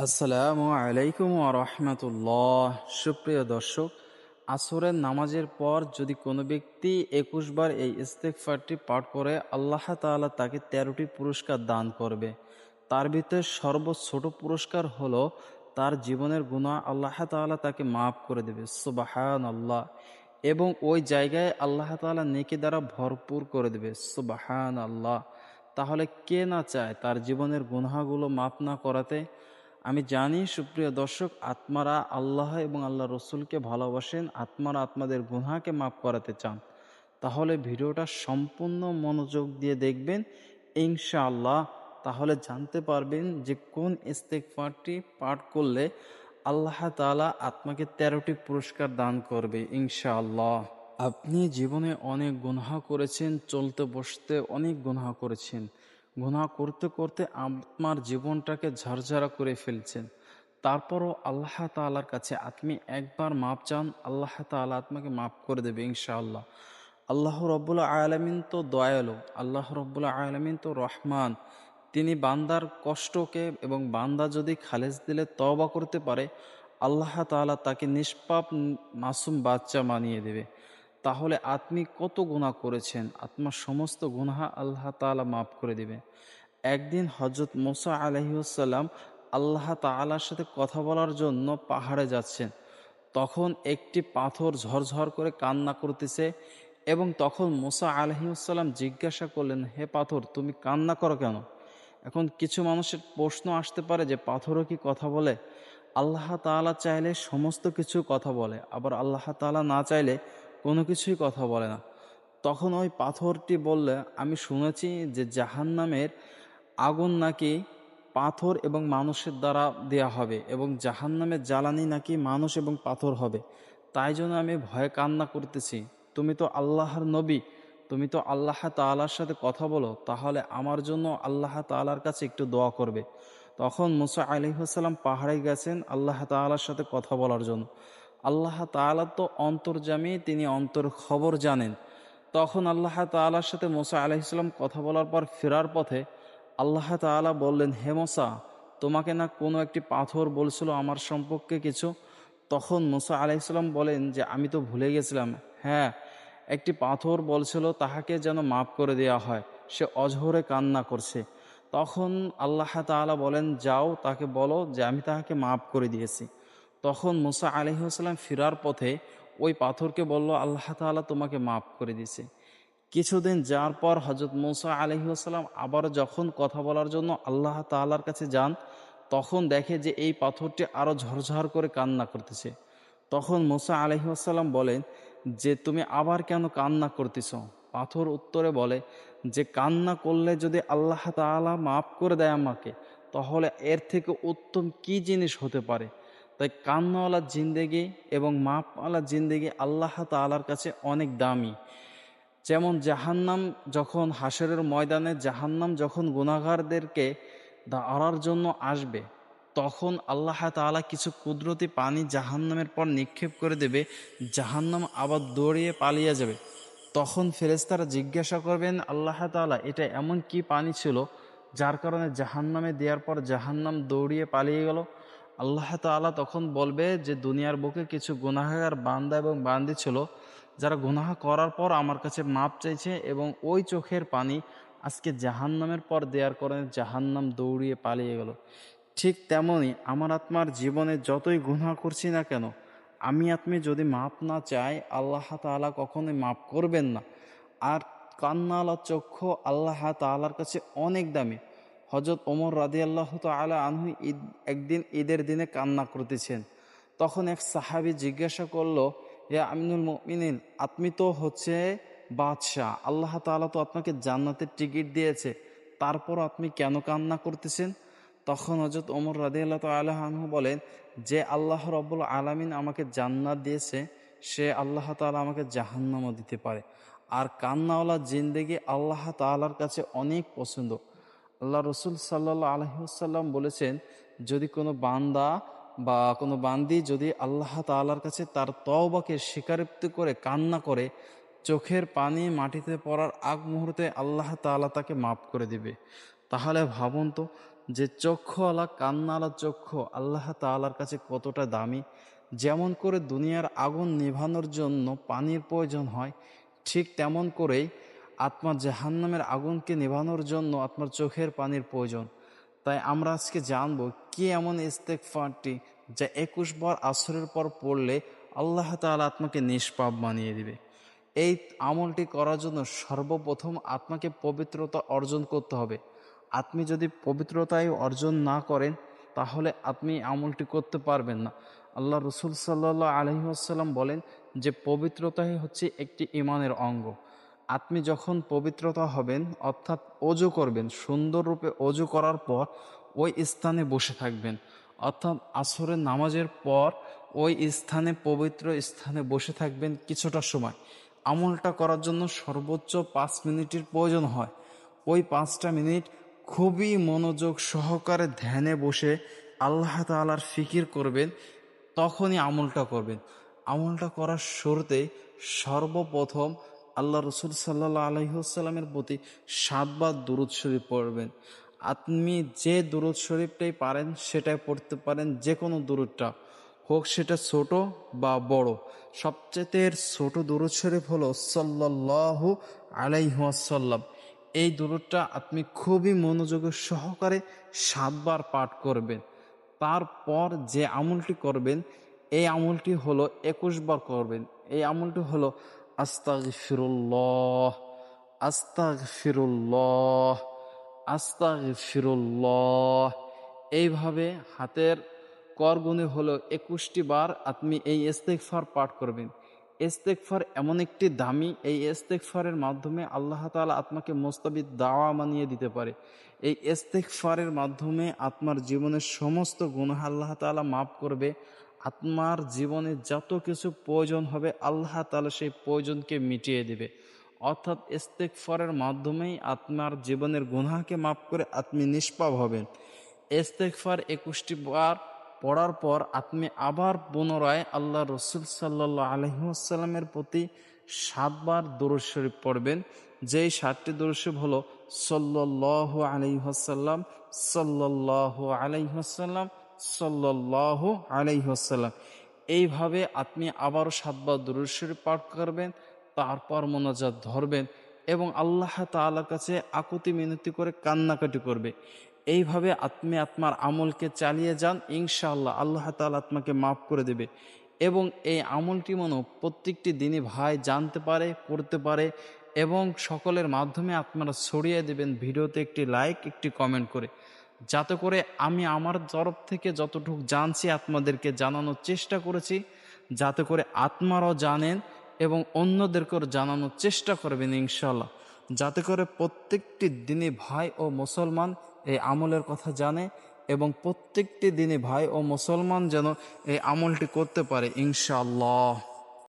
আসসালামু আলাইকুম ওয়া রাহমাতুল্লাহ। সুপ্রিয় দর্শক, আসরের নামাজের পর যদি কোনো ব্যক্তি ২১ বার এই ইস্তেগফারটি পাঠ করে, আল্লাহ তাআলা তাকে ১৩টি পুরস্কার দান করবে। তার ভিতরে সর্বছোট পুরস্কার হলো তার জীবনের গুনাহ আল্লাহ তাআলা তাকে মাফ করে দেবে। সুবহানাল্লাহ। এবং ওই জায়গায় আল্লাহ তাআলা নেকি দ্বারা ভরপুর করে দেবে। সুবহানাল্লাহ। তাহলে কে না চায় তার জীবনের গুনাহগুলো মাফ না করাতে? আমি জানি সুপ্রিয় দর্শক, আত্মারা আল্লাহ এবং আল্লাহ রসুলকে ভালোবাসেন, আত্মারা আত্মাদের গুনাহকে মাফ করাতে চান। তাহলে ভিডিওটা সম্পূর্ণ মনোযোগ দিয়ে দেখবেন ইনশাআল্লাহ। তাহলে জানতে পারবেন যে কোন ইস্তেগফারটি পাঠ করলে আল্লাহ তাআলা আত্মাকে ১৩টি পুরস্কার দান করবে ইনশাআল্লাহ। আপনি জীবনে অনেক গুনাহ করেছেন, চলতে বসতে অনেক গুনাহ করেছেন। গুনাহ করতে করতে আপনার জীবনটাকে ঝরঝরা করে ফেলছেন। তারপরও আল্লাহ তাআলার কাছে আপনি একবার মাপ চান, আল্লাহ তাআলা আপনাকে মাফ করে দেবে ইনশাআল্লাহ। আল্লাহ রব্বুল আলামিন তো দয়ালু, আল্লাহ রব্বুল আলামিন তো রহমান। তিনি বান্দার কষ্টকে এবং বান্দা যদি খালেজ দিলে তওবা করতে পারে, আল্লাহ তাআলা তাকে নিষ্পাপ মাসুম বাচ্চা বানিয়ে দেবে। তাহলে আপনি কত গুনাহ করেছেন, আপনার সমস্ত গুনাহ আল্লাহ তাআলা মাফ করে দিবে। একদিন হযরত মুসা আলাইহিসসালাম আল্লাহ তাআলার সাথে কথা বলার জন্য পাহাড়ে যাচ্ছেন। তখন একটি পাথর ঝরঝর করে কান্না করতেছে এবং তখন মুসা আলাইহিসসালাম জিজ্ঞাসা করলেন, হে পাথর, তুমি কান্না করো কেন? এখন কিছু মানুষের প্রশ্ন আসতে পারে যে পাথরও কি কথা বলে? আল্লাহ তাআলা চাইলে সমস্ত কিছু কথা বলে, আবার আল্লাহ তাআলা না চাইলে কোনো কিছুই কথা বলে না। তখন ওই পাথরটি বললে, আমি শুনেছি যে জাহান্নামের আগুন নাকি পাথর এবং মানুষের দ্বারা দেয়া হবে এবং জাহান্নামের জ্বালানি নাকি মানুষ এবং পাথর হবে। তাই জন্য আমি ভয়ে কান্না করতেছি। তুমি তো আল্লাহর নবী, তুমি তো আল্লাহ তাআলার সাথে কথা বলো, তাহলে আমার জন্য আল্লাহ তাআলার কাছে একটু দোয়া করবে। তখন মুসা আলাইহিস সালাম পাহাড়ে গেছেন আল্লাহ তাআলার সাথে কথা বলার জন্য। আল্লাহ তাআলা তো অন্তর্যামী, তিনি অন্তর খবর জানেন। তখন আল্লাহ তাআলার সাথে মুসা আলাইহিস সালাম কথা বলার পর ফেরার পথে আল্লাহ তাআলা বললেন, হে মুসা, তোমাকে না কোনো একটি পাথর বলছিল আমার সম্পর্কে কিছু? তখন মুসা আলাইহিস সালাম বলেন যে আমি তো ভুলে গেছিলাম। হ্যাঁ, একটি পাথর বলছিল তাহাকে যেন মাফ করে দেওয়া হয়, সে অঝরে কান্না করছে। তখন আল্লাহ তাআলা বলেন, যাও তাকে বলো যে আমি তাহাকে মাফ করে দিয়েছি। তখন মুসা আলাইহিস সালাম ফেরার পথে ওই পাথরকে বলল, আল্লাহ তাআলা তোমাকে মাফ করে দিয়েছে। কিছুদিন যাওয়ার পর হযরত মুসা আলাইহিস সালাম আবার যখন কথা বলার জন্য আল্লাহ তাআলার কাছে যান, তখন দেখে যে এই পাথরটি আরো ঝরঝর করে কান্না করতেছে। তখন মুসা আলাইহিস সালাম বলেন যে তুমি আবার কেন কান্না করতেছ? পাথর উত্তরে বলে যে কান্না করলে যদি আল্লাহ তাআলা মাফ করে দেয় আমাকে, তাহলে এর থেকে উত্তম কি জিনিস হতে পারে? তাই কান্নাওয়ালা জিন্দেগি এবং মাফওয়ালা জিন্দেগি আল্লাহ তাআলার কাছে অনেক দামি। যেমন জাহান্নাম যখন হাসরের ময়দানে জাহান্নাম যখন গুনাহগারদেরকে ধরার জন্য আসবে, তখন আল্লাহ তাআলা কিছু কুদরতি পানি জাহান্নামের পর নিক্ষেপ করে দেবে, জাহান্নাম আবার দৌড়িয়ে পালিয়ে যাবে। তখন ফেরেশতারা জিজ্ঞাসা করবেন আল্লাহ তাআলা, এটা এমন কি পানি ছিল যার কারণে জাহান্নামে দেওয়ার পর জাহান্নাম দৌড়িয়ে পালিয়ে গেল? আল্লাহ তাআলা তখন বলবে যে দুনিয়ার বুকে কিছু গুনাহগার বান্দা এবং বান্দি ছিল যারা গুনাহ করার পর আমার কাছে মাপ চাইছে এবং ওই চোখের পানি আজকে জাহান্নামের পর দেওয়ার কারণে জাহান্নাম দৌড়িয়ে পালিয়ে গেল। ঠিক তেমনি আমার আত্মার জীবনে যতই গুনাহ করছি না কেন, আপনি যদি মাপ না চাই, আল্লাহ তাআলা কখনোই মাপ করবেন না। আর কান্নাওয়ালা চক্ষু আল্লাহ তাআলার কাছে অনেক দামি। হযরত ওমর রাদিয়াল্লাহু তাআলা আনহু একদিন ঈদের দিনে কান্না করতেছেন। তখন এক সাহাবী জিজ্ঞাসা করলো, হে আমিনুল মুমিনিন, আপনি তো হচ্ছে বাদশাহ, আল্লাহ তাআলা তো আপনাকে জান্নাতের টিকিট দিয়েছে, তারপর আপনি কেন কান্না করতেছেন? তখন হযরত ওমর রাদিয়াল্লাহু তাআলা আনহু বলেন যে আল্লাহ রাব্বুল আলামিন আমাকে জান্নাত দিয়েছে, সে আল্লাহ তাআলা আমাকে জাহান্নামও দিতে পারে। আর কান্নাওয়ালা জিন্দেগি আল্লাহ তাআলার কাছে অনেক পছন্দ। আল্লাহ রসুল সাল্লাল্লাহু আলাইহি ওয়াসাল্লাম বলেছেন, যদি কোনো বান্দা বা কোনো বান্দি যদি আল্লাহ তাআলার কাছে তার তওবাকে স্বীকারোক্তি করে কান্না করে, চোখের পানি মাটিতে পড়ার আগ মুহূর্তে আল্লাহ তাআলা তাকে মাফ করে দিবে। তাহলে ভাবুন তো, যে চক্ষুওয়ালা কান্নাওয়ালা চক্ষু আল্লাহ তাআলার কাছে কতটা দামি। যেমন করে দুনিয়ার আগুন নেভানোর জন্য পানির প্রয়োজন হয়, ঠিক তেমন করেই আত্মার জাহান্নামের আগুনকে নেভানোর জন্য আপনার চোখের পানির প্রয়োজন। তাই আমরা আজকে জানবো কি এমন ইস্তেগফারটি যা ২১ বার আসরের পর পড়লে আল্লাহ তাআলা আত্মাকে নিষ্পাপ বানিয়ে দিবে। এই আমলটি করার জন্য সর্বপ্রথম আত্মাকে পবিত্রতা অর্জন করতে হবে। আপনি যদি পবিত্রতাই অর্জন না করেন তাহলে আপনি আমলটি করতে পারবেন না। আল্লাহ রসুল সাল্লাল্লাহু আলাইহি ওয়াসাল্লাম বলেন যে পবিত্রতাই হচ্ছে একটি ঈমানের অঙ্গ। আপনি যখন পবিত্রতা হবেন অর্থাৎ অজু করবেন, সুন্দর রূপে অজু করার পর ওই স্থানে বসে থাকবেন, অর্থাৎ আসরের নামাজের পর ওই স্থানে পবিত্র স্থানে বসে থাকবেন কিছুটা সময়। আমলটা করার জন্য সর্বোচ্চ 5 মিনিটের প্রয়োজন হয়। ওই 5টা মিনিট খুবই মনোযোগ সহকারে ধ্যানে বসে আল্লাহ তাআলার ফিকির করবেন, তখনই আমলটা করবেন। আমলটা করার শুরুতেই সর্বপ্রথম আল্লাহ রসুল সাল্লাল্লাহু আলাইহি ওয়াসাল্লামের প্রতি 7 বার দুরূদ শরীফ পড়বেন। আপনি যে দুরূদ শরীফটাই পারেন সেটাই পড়তে পারেন, যে কোনো দুরূদটা হোক, সেটা ছোট বা বড়। সবচেয়ে ছোট দুরূদ শরীফ হলো সাল্লাল্লাহু আলাইহি ওয়াসাল্লাম। এই দুরূদটা আপনি খুবই মনোযোগের সহকারে 7 বার পাঠ করবেন। তারপর যে আমলটি করবেন এই আমলটি হলো 21 বার করবেন। এই আমলটি হলো আস্তাগফিরুল্লাহ, আস্তাগফিরুল্লাহ, আস্তাগফিরুল্লাহ। এইভাবে হাতের করগুনে হলো 21টি বার আপনি এই ইস্তেগফার পাঠ করবেন। ইস্তেগফার এমন একটি দামি, এই ইস্তেগফারের মাধ্যমে আল্লাহ তাআলা আপনাকে মুস্তাবিদ দাওয়া বানিয়ে দিতে পারে। এই ইস্তেগফারের মাধ্যমে আপনার জীবনের সমস্ত গুনাহ আল্লাহ তাআলা মাফ করবে। আপনার জীবনে যত কিছু প্রয়োজন হবে আল্লাহ তাআলা সেই প্রয়োজনকে মিটিয়ে দেবে। অর্থাৎ ইস্তেগফারের মাধ্যমেই আপনার জীবনের গুনাহকে মাফ করে আপনি নিষ্পাপ হবেন। ইস্তেগফার 21টি বার পড়ার পর আপনি আবার পুনরায় আল্লাহ রসুল সাল্লাল্লাহু আলাইহি ওয়াসাল্লামের প্রতি 7 বার দুরূদ শরীফ পড়বেন। যেই 7টি দুরূদ শরীফ হলো সাল্লাল্লাহু আলাইহি ওয়াসাল্লাম, সাল্লাল্লাহু আলাইহি ওয়াসাল্লাম, সাল্লাল্লাহু আলাইহি ওয়াসাল্লাম। এইভাবে আপনি আবারও 7 বার দুরূদ শরীফ পাঠ করবেন। তারপর মোনাজাত ধরবেন এবং আল্লাহ তাআলার কাছে আকুতি মিনতি করে কান্নাকাটি করবে। এইভাবে আপনি আপনার আমলকে চালিয়ে যান, ইনশাআল্লাহ আল্লাহ তাআলা আপনাকে মাফ করে দেবে। এবং এই আমলটি মনে প্রত্যেকটি দিনই ভাই জানতে পারে, করতে পারে এবং সকলের মাধ্যমে আপনারা ছড়িয়ে দেবেন ভিডিওতে একটি লাইক, একটি কমেন্ট করে, যাতে করে আমি আমার তরফ থেকে যতটুকু জানছি আপনাদেরকে জানানোর চেষ্টা করেছি, যাতে করে আপনারাও জানেন এবং অন্যদেরকেও জানানোর চেষ্টা করবেন ইনশাআল্লাহ, যাতে করে প্রত্যেকটি দিনই ভাই ও মুসলমান এই আমলের কথা জানে এবং প্রত্যেকটি দিনে ভাই ও মুসলমান যেন এই আমলটি করতে পারে ইনশাআল্লাহ।